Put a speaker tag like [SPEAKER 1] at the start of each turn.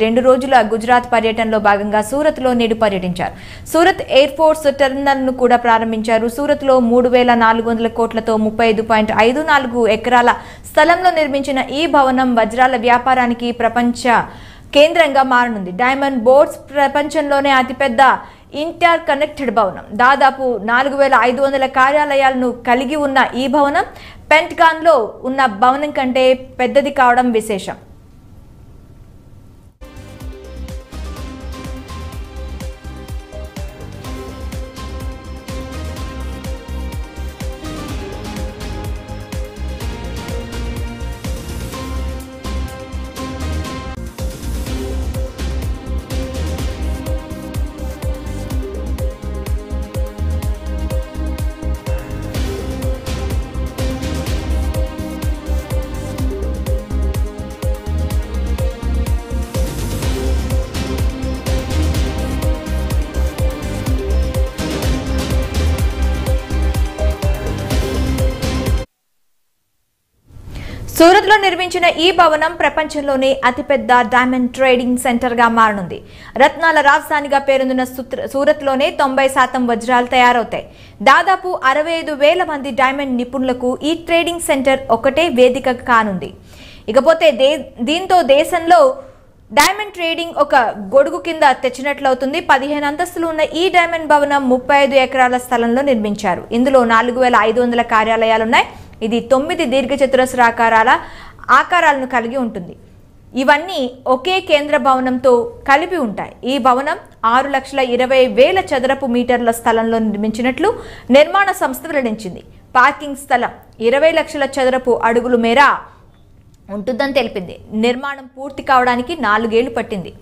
[SPEAKER 1] 2 రోజుల గుజరాత్ పర్యటనలో భాగంగా సూరత్లో నేడు పర్యటించారు. సూరత్ ఎయిర్ ఫోర్స్ టెర్మినల్ను కూడా ప్రారంభించారు. సూరత్లో 3,400 కోట్లతో 35.54 ఎకరాల స్థలంలో నిర్మించిన ఈ భవనం వజ్రాల వ్యాపారానికి ప్రపంచ కేంద్రంగా మారనుంది. డైమండ్ బోర్డ్స్ ప్రపంచంలోనే అతిపెద్ద ఇంటర్ కనెక్టెడ్ భవనం. దాదాపు 4,500 కార్యాలయాలను కలిగి ఉన్న ఈ భవనం పెంటగాన్లో ఉన్న భవనం కంటే పెద్దది కావడం విశేషం. సూరత్లో నిర్మించిన ఈ భవనం ప్రపంచంలోనే అతిపెద్ద డైమండ్ ట్రేడింగ్ సెంటర్గా మారనుంది. రత్నాల రాజధానిగా పేరొందిన సూరత్లోనే 90% వజ్రాలు తయారవుతాయి. దాదాపు 65,000 మంది డైమండ్ నిపుణులకు ఈ ట్రేడింగ్ సెంటర్ ఒకటే వేదిక కానుంది. ఇకపోతే దీంతో దేశంలో డైమండ్ ట్రేడింగ్ ఒక గొడుగు కింద తెచ్చినట్లవుతుంది. 15 అంతస్తులు ఉన్న ఈ డైమండ్ భవనం 35 ఎకరాల స్థలంలో నిర్మించారు. ఇందులో 4,500 కార్యాలయాలున్నాయి. ఇది 9 దీర్ఘచతురస్రాకారాల ఆకారాలను కలిగి ఉంటుంది. ఇవన్నీ ఒకే కేంద్ర భవనంతో కలిపి ఉంటాయి. ఈ భవనం 6,20,000 చదరపు మీటర్ల స్థలంలో నిర్మించినట్లు నిర్మాణ సంస్థ వెల్లడించింది. పార్కింగ్ స్థలం 20 లక్షల చదరపు అడుగుల మేర ఉంటుందని తెలిపింది. నిర్మాణం పూర్తి కావడానికి 4 ఏళ్లు పట్టింది.